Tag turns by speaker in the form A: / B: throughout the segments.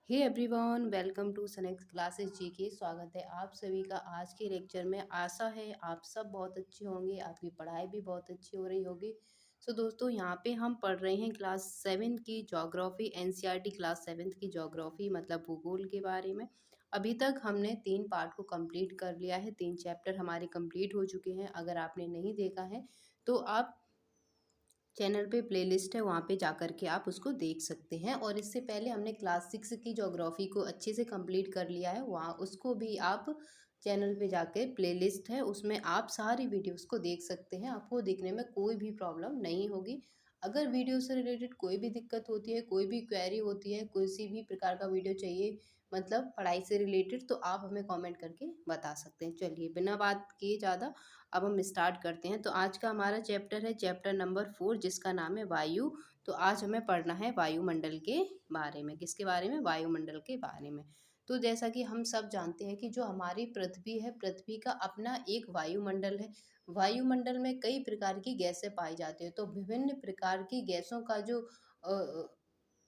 A: Hey everyone, welcome to Sanex classes जी के। स्वागत है आप सभी का आज के लेक्चर में। आशा है आप सब बहुत अच्छे होंगे, आपकी पढ़ाई भी बहुत अच्छी हो रही होगी। सो दोस्तों, यहाँ पे हम पढ़ रहे हैं क्लास 7 की ज्योग्राफी, एनसीईआरटी क्लास 7 की ज्योग्राफी मतलब भूगोल के बारे में। अभी तक हमने 3 पार्ट को कंप्लीट कर लिया है, 3 चैप्टर हमारे कंप्लीट हो चुके हैं। अगर आपने नहीं देखा है तो आप चैनल पे प्लेलिस्ट है, वहाँ पे जा कर के आप उसको देख सकते हैं। और इससे पहले हमने क्लास 6 की ज्योग्राफी को अच्छे से कंप्लीट कर लिया है, वहाँ उसको भी आप चैनल पे जाके प्लेलिस्ट है उसमें आप सारी वीडियोस को देख सकते हैं। आपको देखने में कोई भी प्रॉब्लम नहीं होगी। अगर वीडियो से रिलेटेड कोई भी दिक्कत होती है, कोई भी क्वेरी होती है, किसी भी प्रकार का वीडियो चाहिए मतलब पढ़ाई से रिलेटेड, तो आप हमें कमेंट करके बता सकते हैं। चलिए बिना बात किए ज़्यादा अब हम स्टार्ट करते हैं। तो आज का हमारा चैप्टर है चैप्टर नंबर 4, जिसका नाम है वायु। तो आज हमें पढ़ना है वायुमंडल के बारे में। किसके बारे में? वायुमंडल के बारे में। तो जैसा कि हम सब जानते हैं कि जो हमारी पृथ्वी है, पृथ्वी का अपना एक वायुमंडल है। वायुमंडल में कई प्रकार की गैसें पाई जाती है। तो विभिन्न प्रकार की गैसों का जो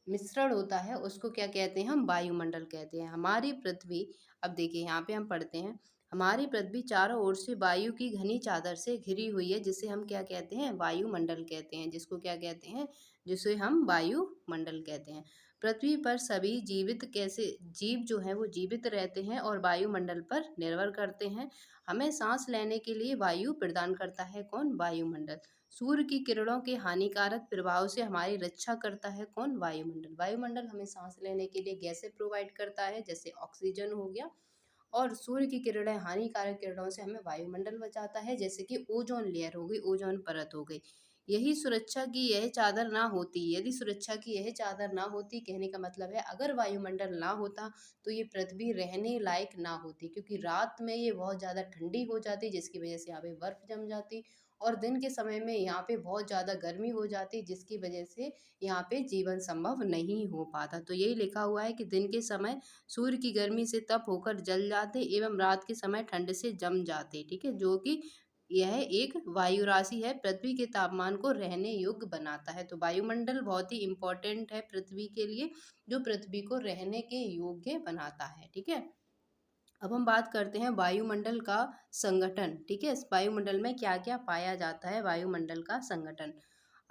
A: मिश्रण होता है उसको क्या कहते हैं? हम वायुमंडल कहते हैं। हमारी पृथ्वी, अब देखिए यहाँ पे हम पढ़ते हैं, हमारी पृथ्वी चारों ओर से वायु की घनी चादर से घिरी हुई है, जिसे हम क्या कहते हैं? वायुमंडल कहते हैं। जिसको क्या कहते हैं? जिसे हम वायुमंडल कहते हैं। पृथ्वी पर सभी जीवित कैसे जीव जो हैं वो जीवित रहते हैं और वायुमंडल पर निर्भर करते हैं। हमें सांस लेने के लिए वायु प्रदान करता है कौन? वायुमंडल। सूर्य की किरणों के हानिकारक प्रभाव से हमारी रक्षा करता है कौन? वायुमंडल। वायुमंडल हमें सांस लेने के लिए गैसें प्रोवाइड करता है, जैसे ऑक्सीजन हो गया। और सूर्य की किरणें, हानिकारक किरणों से हमें वायुमंडल बचाता है, जैसे कि ओजोन लेयर हो गई, ओजोन परत हो गई। यही सुरक्षा की यह चादर ना होती, यदि सुरक्षा की यह चादर ना होती, कहने का मतलब है अगर वायुमंडल ना होता तो ये पृथ्वी रहने लायक ना होती, क्योंकि रात में ये बहुत ज़्यादा ठंडी हो जाती, जिसकी वजह से यहाँ पे बर्फ जम जाती। और दिन के समय में यहाँ पे बहुत ज़्यादा गर्मी हो जाती, जिसकी वजह से यहाँ पे जीवन संभव नहीं हो पाता। तो यही लिखा हुआ है कि दिन के समय सूर्य की गर्मी से तप होकर जल जाते एवं रात के समय ठंड से जम जाते। ठीक है, जो कि यह एक वायु राशि है, पृथ्वी के तापमान को रहने योग्य बनाता है। तो वायुमंडल बहुत ही इंपॉर्टेंट है पृथ्वी के लिए, जो पृथ्वी को रहने के योग्य बनाता है। ठीक है, अब हम बात करते हैं वायुमंडल का संगठन। ठीक है, इस वायुमंडल में क्या क्या पाया जाता है? वायुमंडल का संगठन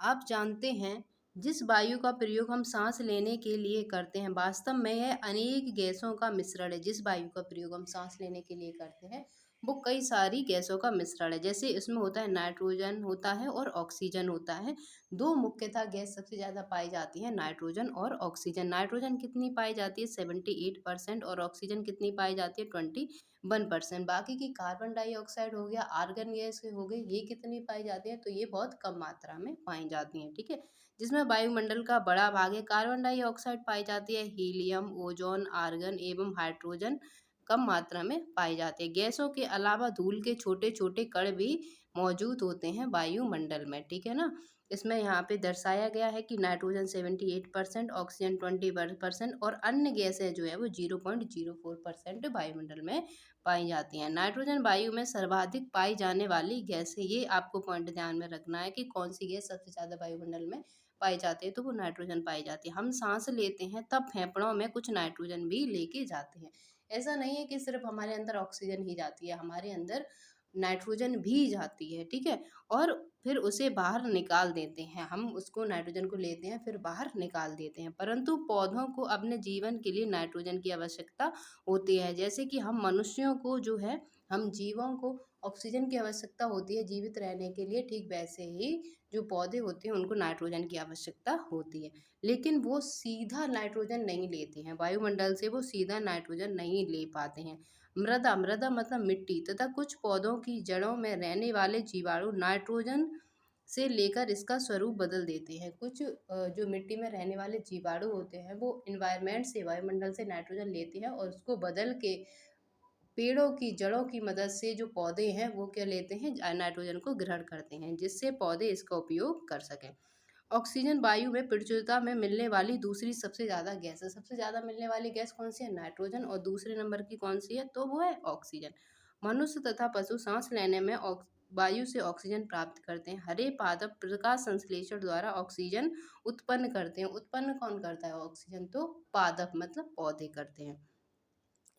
A: आप जानते हैं, जिस वायु का प्रयोग हम सांस लेने के लिए करते हैं, वास्तव में यह अनेक गैसों का मिश्रण है। जिस वायु का प्रयोग हम सांस लेने के लिए करते हैं वो कई सारी गैसों का मिश्रण है। जैसे इसमें होता है नाइट्रोजन होता है और ऑक्सीजन होता है। दो मुख्यतः गैस सबसे ज़्यादा पाई जाती है, नाइट्रोजन और ऑक्सीजन। नाइट्रोजन कितनी पाई जाती है? 78%। और ऑक्सीजन कितनी पाई जाती है? 21%। बाकी की कार्बन डाइऑक्साइड हो गया, आर्गन गैस हो गई, ये कितनी पाई जाती है? तो ये बहुत कम मात्रा में पाई जाती हैं। ठीक है, जिसमें वायुमंडल का बड़ा भाग है। कार्बन डाइऑक्साइड पाई जाती है, हीलियम, ओजोन, आर्गन एवं हाइड्रोजन कम मात्रा में पाई जाती है। गैसों के अलावा धूल के छोटे छोटे कण भी मौजूद होते हैं वायुमंडल में। ठीक है ना, इसमें यहाँ पे दर्शाया गया है कि नाइट्रोजन 78%, ऑक्सीजन 20% और अन्य गैसें जो है वो 0.04% वायुमंडल में पाई जाती हैं। नाइट्रोजन वायु में सर्वाधिक पाई जाने वाली गैस है। ये आपको पॉइंट ध्यान में रखना है कि कौन सी गैस सबसे ज़्यादा वायुमंडल में पाई जाती है, तो वो नाइट्रोजन पाई जाती है। हम सांस लेते हैं तब फेफड़ों में कुछ नाइट्रोजन भी लेके जाते हैं। ऐसा नहीं है कि सिर्फ हमारे अंदर ऑक्सीजन ही जाती है, हमारे अंदर नाइट्रोजन भी जाती है। ठीक है, और फिर उसे बाहर निकाल देते हैं। हम उसको नाइट्रोजन को लेते हैं फिर बाहर निकाल देते हैं। परंतु पौधों को अपने जीवन के लिए नाइट्रोजन की आवश्यकता होती है। जैसे कि हम मनुष्यों को जो है, हम जीवों को ऑक्सीजन की आवश्यकता होती है जीवित रहने के लिए, ठीक वैसे ही जो पौधे होते हैं उनको नाइट्रोजन की आवश्यकता होती है। लेकिन वो सीधा नाइट्रोजन नहीं लेते हैं, वायुमंडल से वो सीधा नाइट्रोजन नहीं ले पाते हैं। मृदा, मृदा मतलब मिट्टी, तथा कुछ पौधों की जड़ों में रहने वाले जीवाणु नाइट्रोजन से लेकर इसका स्वरूप बदल देते हैं। कुछ जो मिट्टी में रहने वाले जीवाणु होते हैं वो इन्वायरमेंट से, वायुमंडल से नाइट्रोजन लेते हैं और उसको बदल के पेड़ों की जड़ों की मदद से जो पौधे हैं वो क्या लेते हैं? नाइट्रोजन को ग्रहण करते हैं, जिससे पौधे इसका उपयोग कर सकें। ऑक्सीजन वायु में प्रचुरता में मिलने वाली दूसरी सबसे ज़्यादा गैस है। सबसे ज़्यादा मिलने वाली गैस कौन सी है? नाइट्रोजन। और दूसरे नंबर की कौन सी है? तो वो है ऑक्सीजन। मनुष्य तथा पशु सांस लेने में वायु से ऑक्सीजन प्राप्त करते हैं। हरे पादप प्रकाश संश्लेषण द्वारा ऑक्सीजन उत्पन्न करते हैं। उत्पन्न कौन करता है ऑक्सीजन? तो पादप मतलब पौधे करते हैं।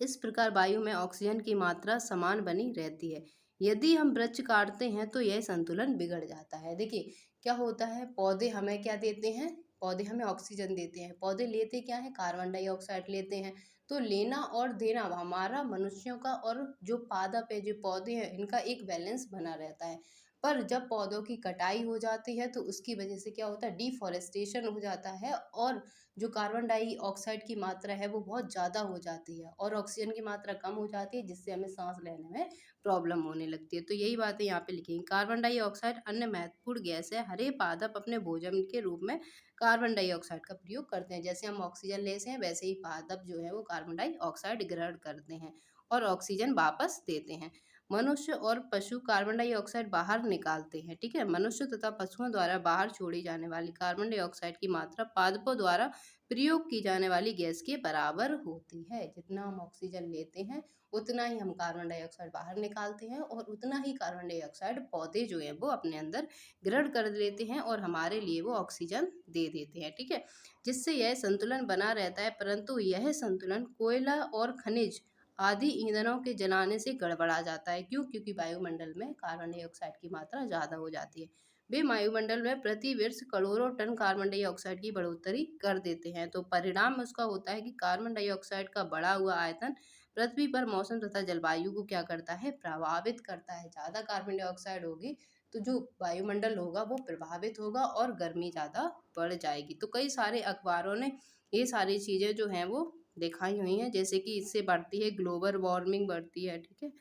A: इस प्रकार वायु में ऑक्सीजन की मात्रा समान बनी रहती है। यदि हम वृक्ष काटते हैं तो यह संतुलन बिगड़ जाता है। देखिए क्या होता है, पौधे हमें क्या देते हैं? पौधे हमें ऑक्सीजन देते हैं। पौधे लेते क्या है? कार्बन डाइऑक्साइड लेते हैं। तो लेना और देना हमारा मनुष्यों का और जो पादप है, जो पौधे हैं, इनका एक बैलेंस बना रहता है। पर जब पौधों की कटाई हो जाती है तो उसकी वजह से क्या होता है? डिफॉरेस्टेशन हो जाता है और जो कार्बन डाइऑक्साइड की मात्रा है वो बहुत ज़्यादा हो जाती है और ऑक्सीजन की मात्रा कम हो जाती है, जिससे हमें सांस लेने में प्रॉब्लम होने लगती है। तो यही बातें यहाँ पे लिखी हैं। कार्बन डाइऑक्साइड अन्य महत्वपूर्ण गैस है। हरे पादप अपने भोजन के रूप में कार्बन डाइऑक्साइड का प्रयोग करते हैं। जैसे हम ऑक्सीजन लेते हैं वैसे ही पादप जो है वो कार्बन डाइऑक्साइड ग्रहण करते हैं और ऑक्सीजन वापस देते हैं। मनुष्य और पशु कार्बन डाइऑक्साइड बाहर निकालते हैं। ठीक है, मनुष्य तथा पशुओं द्वारा बाहर छोड़ी जाने वाली कार्बन डाइऑक्साइड की मात्रा पादपों द्वारा प्रयोग की जाने वाली गैस के बराबर होती है। जितना हम ऑक्सीजन लेते हैं उतना ही हम कार्बन डाइऑक्साइड बाहर निकालते हैं और उतना ही कार्बन डाइऑक्साइड पौधे जो हैं वो अपने अंदर ग्रहण कर लेते हैं और हमारे लिए वो ऑक्सीजन दे देते हैं। ठीक है, जिससे यह संतुलन बना रहता है। परंतु यह संतुलन कोयला और खनिज आदि ईंधनों के जलाने से गड़बड़ा जाता है। क्यों? क्योंकि वायुमंडल में कार्बन डाइऑक्साइड की मात्रा ज़्यादा हो जाती है। वे वायुमंडल में प्रति वर्ष करोड़ों टन कार्बन डाइऑक्साइड की बढ़ोतरी कर देते हैं। तो परिणाम उसका होता है कि कार्बन डाइऑक्साइड का बढ़ा हुआ आयतन पृथ्वी पर मौसम तथा जलवायु को क्या करता है? प्रभावित करता है। ज़्यादा कार्बन डाइऑक्साइड होगी तो जो वायुमंडल होगा वो प्रभावित होगा और गर्मी ज़्यादा बढ़ जाएगी। तो कई सारे अखबारों ने ये सारी चीज़ें जो हैं वो दिखाई हुई हैं, जैसे कि इससे बढ़ती है ग्लोबल वार्मिंग बढ़ती है। ठीक है,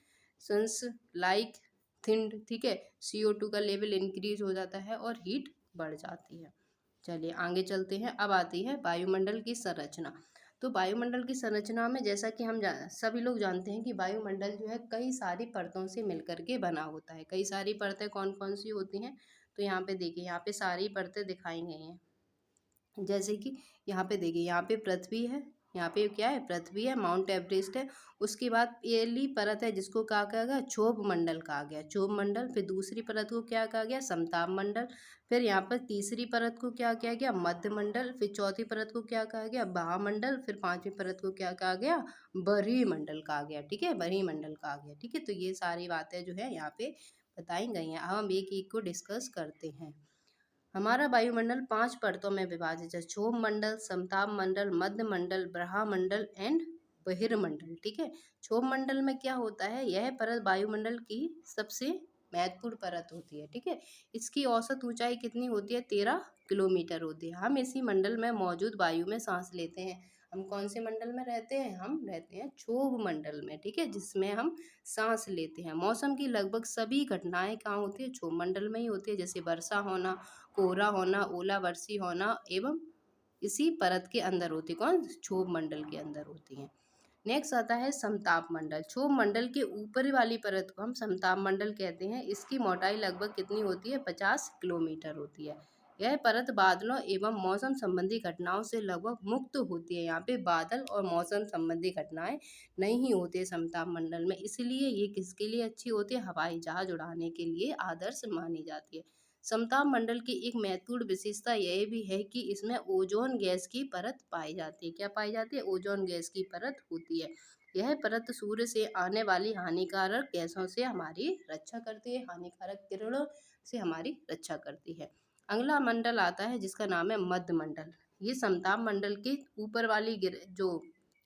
A: सन्स लाइक थिंड, ठीक है, CO2 का लेवल इंक्रीज हो जाता है और हीट बढ़ जाती है। चलिए आगे चलते हैं। अब आती है वायुमंडल की संरचना। तो वायुमंडल की संरचना में जैसा कि हम सभी लोग जानते हैं कि वायुमंडल जो है कई सारी परतों से मिलकर के बना होता है। कई सारी परतें कौन कौन सी होती हैं? तो यहाँ पे देखिए, यहाँ पे सारी परतें दिखाई गई हैं। जैसे कि यहाँ पे देखिए, यहाँ पे पृथ्वी है, यहाँ पे क्या है? पृथ्वी है, माउंट एवरेस्ट है। उसके बाद पहली परत है जिसको क्या कहा गया? क्षोभ मंडल कहा गया, क्षोभ मंडल। फिर दूसरी परत को क्या कहा गया? समताप मंडल। फिर यहाँ पर तीसरी परत को क्या किया गया? मध्य मंडल। फिर चौथी परत को क्या कहा गया? भामंडल। फिर पांचवी परत को क्या कहा गया? बरही मंडल कहा गया। ठीक है, बरही मंडल कहा गया। ठीक है, तो ये सारी बातें जो है यहाँ पे बताई गई हैं। अब हम एक एक को डिस्कस करते हैं। हमारा वायुमंडल 5 परतों में विभाजित है। क्षोभ मंडल, समताप मंडल, मध्य मंडल, ब्रह्मंडल एंड बहिर्मंडल। ठीक है, क्षोभ मंडल में क्या होता है? यह परत वायुमंडल की सबसे महत्वपूर्ण परत होती है। ठीक है, इसकी औसत ऊंचाई कितनी होती है? 13 किलोमीटर होती है। हम इसी मंडल में मौजूद वायु में सांस लेते हैं। हम कौन से मंडल में रहते हैं? हम रहते हैं क्षोभ मंडल में। ठीक है, जिसमें हम सांस लेते हैं। मौसम की लगभग सभी घटनाएं कहाँ होती है? क्षोभ मंडल में ही होती है। जैसे वर्षा होना, कोहरा होना, ओलावृष्टि होना एवं इसी परत के अंदर होती है। कौन? क्षोभ मंडल के अंदर होती है। नेक्स्ट आता है समताप मंडल। क्षोभ मंडल के ऊपरी वाली परत को हम समताप मंडल कहते हैं। इसकी मोटाई लगभग कितनी होती है? 50 किलोमीटर होती है। यह परत बादलों एवं मौसम संबंधी घटनाओं से लगभग मुक्त होती है। यहाँ पे बादल और मौसम संबंधी घटनाएं नहीं होती है समताप मंडल में। इसलिए ये किसके लिए अच्छी होती है? हवाई जहाज उड़ाने के लिए आदर्श मानी जाती है। समताप मंडल की एक महत्वपूर्ण विशेषता यह भी है कि इसमें ओजोन गैस की परत पाई जाती है। क्या पाई जाती है? ओजोन गैस की परत होती है। यह परत सूर्य से आने वाली हानिकारक गैसों से हमारी रक्षा करती है, हानिकारक किरणों से हमारी रक्षा करती है। अगला मंडल आता है जिसका नाम है मध्य मंडल। ये समताप मंडल के ऊपर वाली जो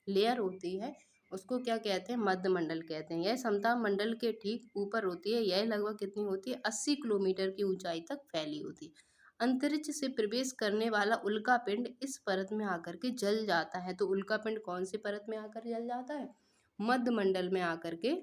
A: लेयर होती है उसको क्या कहते हैं? मध्य मंडल कहते हैं। यह समताप मंडल के ठीक ऊपर होती है। यह लगभग कितनी होती है? 80 किलोमीटर की ऊंचाई तक फैली होती है। अंतरिक्ष से प्रवेश करने वाला उल्का पिंड इस परत में आकर के जल जाता है। तो उल्का पिंड कौन सी परत में आकर जल जाता है? मध्य मंडल में आकर के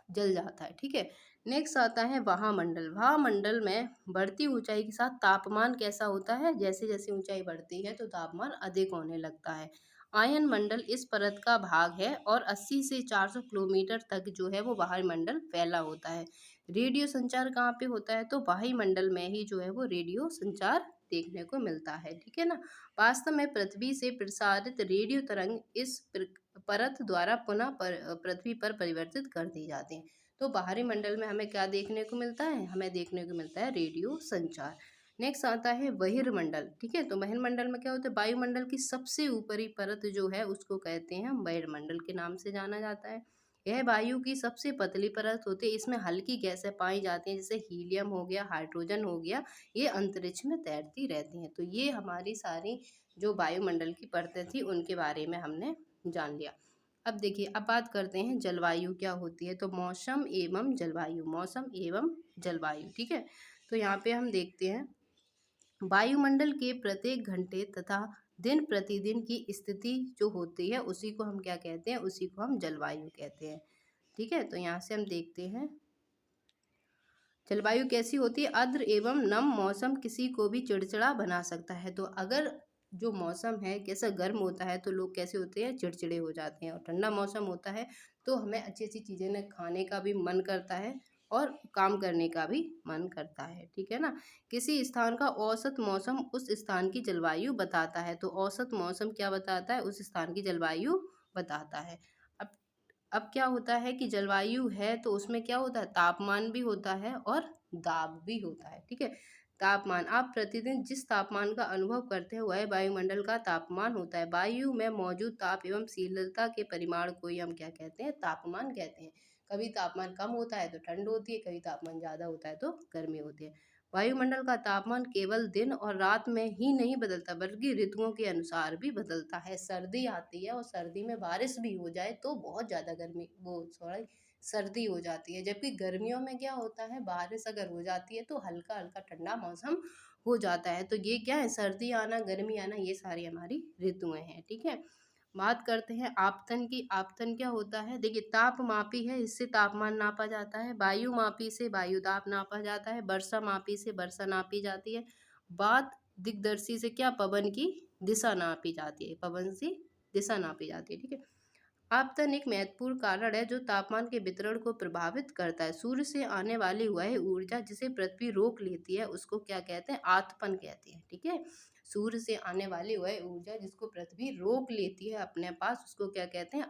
A: जल जाता है। ठीक है, नेक्स्ट आता है वायुमंडल। वायुमंडल में बढ़ती ऊंचाई के साथ तापमान कैसा होता है? जैसे जैसे ऊंचाई बढ़ती है तो तापमान अधिक होने लगता है। आयन मंडल इस परत का भाग है और 80 से 400 किलोमीटर तक जो है वो वायुमंडल फैला होता है। रेडियो संचार कहाँ पे होता है? तो वायुमंडल में ही जो है वो रेडियो संचार देखने को मिलता है। ठीक है ना। वास्तव में पृथ्वी से प्रसारित रेडियो तरंग इस परत द्वारा पुनः पृथ्वी पर परिवर्तित कर दी जाती हैं। तो बाहरी मंडल में हमें क्या देखने को मिलता है, हमें देखने को मिलता है रेडियो संचार। नेक्स्ट आता है बहिर्मंडल। ठीक है, तो बहिर्मंडल में क्या होता है, वायुमंडल की सबसे ऊपरी परत जो है उसको कहते हैं हम बहिर्मंडल के नाम से जाना जाता है। यह वायु की सबसे पतली परत होती है। इसमें हल्की गैसें पाई जाती हैं, जैसे हीलियम हो गया, हाइड्रोजन हो गया, ये अंतरिक्ष में तैरती रहती हैं। तो ये हमारी सारी जो वायुमंडल की परतें थी उनके बारे में हमने जान लिया। अब देखिए, अब बात करते हैं जलवायु क्या होती है। तो मौसम एवं जलवायु, मौसम एवं जलवायु। ठीक है, तो यहाँ पे हम देखते हैं वायुमंडल के प्रत्येक घंटे तथा दिन प्रतिदिन की स्थिति जो होती है उसी को हम क्या कहते हैं, उसी को हम जलवायु कहते हैं। ठीक है, तो यहाँ से हम देखते हैं जलवायु कैसी होती है। आर्द्र एवं नम मौसम किसी को भी चिड़चिड़ा बना सकता है। तो अगर जो मौसम है कैसा गर्म होता है तो लोग कैसे होते हैं, चिड़चिड़े हो जाते हैं। और ठंडा मौसम होता है तो हमें अच्छी अच्छी चीज़ें न खाने का भी मन करता है और काम करने का भी मन करता है। ठीक है ना। किसी स्थान का औसत मौसम उस स्थान की जलवायु बताता है। तो औसत मौसम क्या बताता है, उस स्थान की जलवायु बताता है। अब अब क्या होता है कि जलवायु है तो उसमें क्या होता है, तापमान भी होता है और दाब भी होता है। ठीक है, तापमान, आप प्रतिदिन जिस तापमान का अनुभव करते हैं वह वायुमंडल का तापमान होता है। वायु में मौजूद ताप एवं शीतलता के परिमाण को ही हम क्या कहते हैं, तापमान कहते हैं। कभी तापमान कम होता है तो ठंड होती है, कभी तापमान ज़्यादा होता है तो गर्मी होती है। वायुमंडल का तापमान केवल दिन और रात में ही नहीं बदलता बल्कि ऋतुओं के अनुसार भी बदलता है। सर्दी आती है और सर्दी में बारिश भी हो जाए तो बहुत ज़्यादा गर्मी वो सॉरी सर्दी हो जाती है, जबकि गर्मियों में क्या होता है, बारिश अगर हो जाती है तो हल्का हल्का ठंडा मौसम हो जाता है। तो ये क्या है, सर्दी आना गर्मी आना ये सारी हमारी ऋतुएं हैं। ठीक है, बात करते हैं आपतन की। आपतन क्या होता है, देखिए ताप मापी है, इससे तापमान नापा जाता है। वायु मापी से वायु दाब नापा जाता है। वर्षा मापी से वर्षा नापी जाती है। बात दिग्दर्शी से क्या, पवन की दिशा नापी जाती है, पवन से दिशा नापी जाती है। ठीक है, आपतन एक महत्वपूर्ण कारण है जो तापमान के वितरण को प्रभावित करता है। सूर्य से आने वाली वह ऊर्जा जिसे पृथ्वी रोक लेती है उसको क्या कहते हैं, आतपन कहते हैं। ठीक है, सूर्य से आने वाली वह ऊर्जा जिसको पृथ्वी रोक लेती है अपने पास उसको क्या कहते हैं,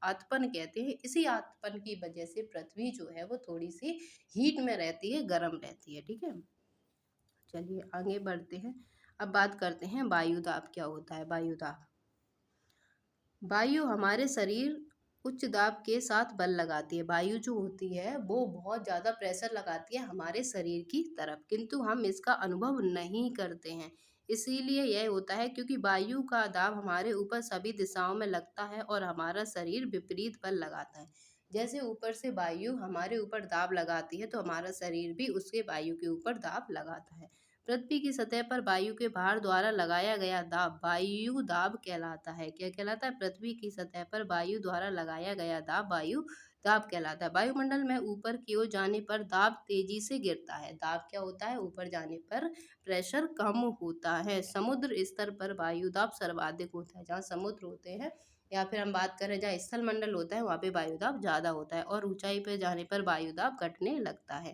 A: आतपन कहते हैं। इसी आतपन की वजह से पृथ्वी जो है वो थोड़ी सी हीट में रहती है, गर्म रहती है। ठीक है, चलिए आगे बढ़ते हैं। अब बात करते हैं वायुदाब क्या होता है। वायुदाब, वायु हमारे शरीर उच्च दाब के साथ बल लगाती है। वायु जो होती है वो बहुत ज़्यादा प्रेशर लगाती है हमारे शरीर की तरफ, किंतु हम इसका अनुभव नहीं करते हैं। इसीलिए यह होता है क्योंकि वायु का दाब हमारे ऊपर सभी दिशाओं में लगता है और हमारा शरीर विपरीत बल लगाता है। जैसे ऊपर से वायु हमारे ऊपर दाब लगाती है तो हमारा शरीर भी उसके वायु के ऊपर दाब लगाता है। पृथ्वी की सतह पर वायु के भार द्वारा लगाया गया दाब वायु दाब कहलाता है। क्या कहलाता है, पृथ्वी की सतह पर वायु द्वारा लगाया गया दाब वायु दाब कहलाता है। वायुमंडल में ऊपर की ओर जाने पर दाब तेजी से गिरता है। दाब क्या होता है, ऊपर जाने पर प्रेशर कम होता है। समुद्र स्तर पर वायु दाब सर्वाधिक होता है। जहाँ समुद्र होते हैं या फिर हम बात करें जहाँ स्थल मंडल होता है वहाँ पे वायु दाब ज़्यादा होता है और ऊंचाई पर जाने पर वायु दाब घटने लगता है।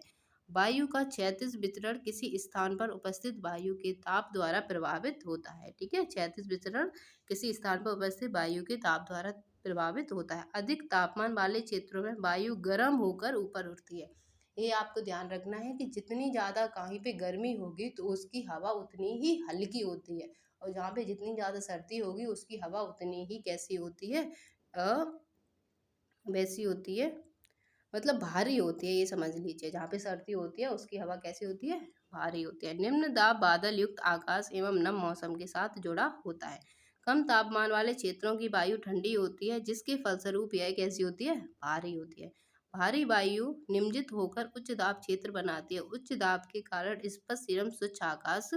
A: वायु का क्षैतिज वितरण किसी स्थान पर उपस्थित वायु के ताप द्वारा प्रभावित होता है। ठीक है, क्षैतिज वितरण किसी स्थान पर उपस्थित वायु के ताप द्वारा प्रभावित होता है। अधिक तापमान वाले क्षेत्रों में वायु गर्म होकर ऊपर उठती है। ये आपको ध्यान रखना है कि जितनी ज़्यादा कहीं पे गर्मी होगी तो उसकी हवा उतनी ही हल्की होती है, और जहाँ पे जितनी ज़्यादा सर्दी होगी उसकी हवा उतनी ही कैसी होती है, वैसी होती है, मतलब भारी होती है, ये समझ लीजिए। जहाँ पे सर्दी होती है उसकी हवा कैसी होती है, भारी होती है। निम्न दाब बादल युक्त आकाश एवं नम मौसम के साथ जुड़ा होता है। कम तापमान वाले क्षेत्रों की वायु ठंडी होती है जिसके फलस्वरूप यह कैसी होती है, भारी होती है। भारी वायु निम्जित होकर उच्च दाब क्षेत्र बनाती है। उच्च दाब के कारण स्पष्ट एवं स्वच्छ आकाश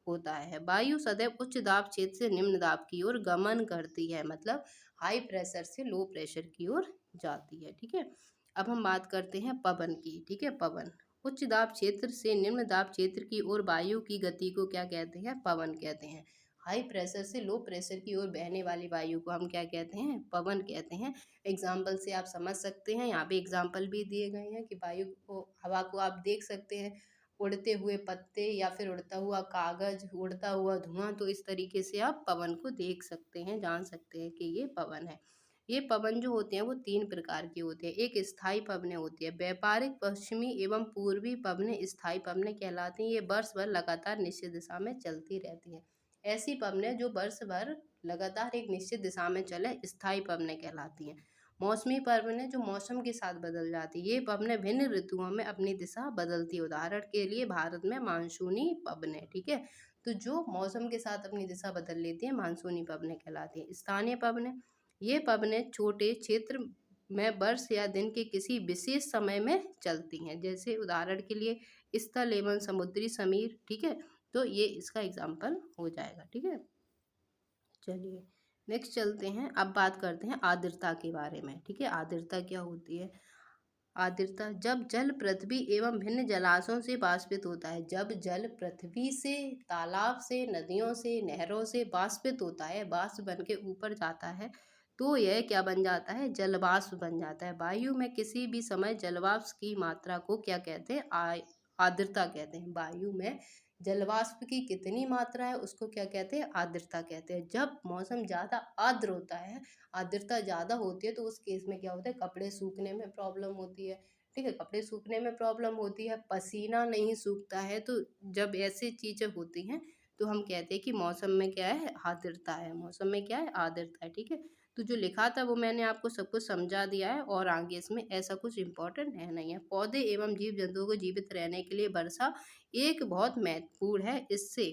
A: होता है। वायु सदैव उच्च दाब क्षेत्र से निम्न दाब की ओर गमन करती है, मतलब हाई प्रेशर से लो प्रेशर की ओर जाती है। ठीक है, अब हम बात करते हैं पवन की। ठीक है, पवन, उच्च दाब क्षेत्र से निम्न दाब क्षेत्र की ओर वायु की गति को क्या कहते हैं, पवन कहते हैं। हाई प्रेशर से लो प्रेशर की ओर बहने वाली वायु को हम क्या कहते हैं, पवन कहते हैं। एग्जाम्पल से आप समझ सकते हैं, यहाँ पे एग्जाम्पल भी दिए गए हैं कि वायु को, हवा को आप देख सकते हैं, उड़ते हुए पत्ते या फिर उड़ता हुआ कागज, उड़ता हुआ धुआं। तो इस तरीके से आप पवन को देख सकते हैं, जान सकते हैं कि ये पवन है। ये पवन जो होते हैं वो 3 प्रकार के होते हैं। एक स्थायी पवनें होती है, व्यापारिक पश्चिमी एवं पूर्वी पवनें स्थायी पवनें कहलाती हैं। ये वर्ष भर लगातार निश्चित दिशा में चलती रहती हैं। ऐसी पवनें जो वर्ष भर लगातार एक निश्चित दिशा में चले, स्थायी पवनें कहलाती हैं। मौसमी पवनें जो मौसम के साथ बदल जाती है, ये पवनें भिन्न ऋतुओं में अपनी दिशा बदलती है। उदाहरण के लिए भारत में मानसूनी पवनें, ठीक है। तो जो मौसम के साथ अपनी दिशा बदल लेती है, मानसूनी पवनें कहलाती हैं। स्थानीय पवनें, ये पवनें छोटे क्षेत्र में वर्ष या दिन के किसी विशेष समय में चलती हैं। जैसे उदाहरण के लिए स्थल एवं समुद्री समीर, ठीक है। तो ये इसका एग्जाम्पल हो जाएगा, ठीक है। चलिए नेक्स्ट चलते हैं। अब बात करते हैं आर्द्रता के बारे में, ठीक है। आर्द्रता क्या होती है? आर्द्रता, जब जल पृथ्वी एवं भिन्न जलाशयों से वाष्पित होता है। जब जल पृथ्वी से, तालाब से, नदियों से, नहरों से वाष्पित होता है, वाष्प बन के ऊपर जाता है, तो यह क्या बन जाता है? जलवाष्प बन जाता है। वायु में किसी भी समय जलवाष्प की मात्रा को क्या कहते हैं? आर्द्रता कहते हैं। वायु में जलवाष्प की कितनी मात्रा है उसको क्या कहते हैं? आर्द्रता कहते हैं। जब मौसम ज़्यादा आर्द्र होता है, आर्द्रता ज़्यादा होती है, तो उस केस में क्या होता है? कपड़े सूखने में प्रॉब्लम होती है, ठीक है। कपड़े सूखने में प्रॉब्लम होती है, पसीना नहीं सूखता है। तो जब ऐसी चीज़ें होती हैं तो हम कहते हैं कि मौसम में क्या है? आर्द्रता है। मौसम में क्या है? आर्द्रता है, ठीक है। तो जो लिखा था वो मैंने आपको सब कुछ समझा दिया है, और आगे इसमें ऐसा कुछ इम्पोर्टेंट है नहीं है। पौधे एवं जीव जंतुओं को जीवित रहने के लिए वर्षा एक बहुत महत्वपूर्ण है। इससे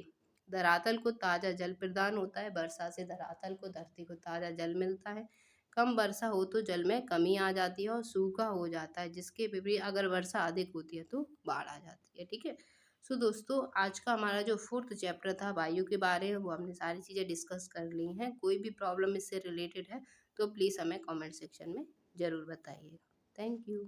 A: धरातल को ताज़ा जल प्रदान होता है। वर्षा से धरातल को, धरती को ताज़ा जल मिलता है। कम वर्षा हो तो जल में कमी आ जाती है और सूखा हो जाता है। जिसके विपरीत अगर वर्षा अधिक होती है तो बाढ़ आ जाती है, ठीक है। सो दोस्तों, आज का हमारा जो 4th चैप्टर था वायु के बारे में, वो हमने सारी चीज़ें डिस्कस कर ली हैं। कोई भी प्रॉब्लम इससे रिलेटेड है तो प्लीज़ हमें कमेंट सेक्शन में ज़रूर बताइएगा। Thank you.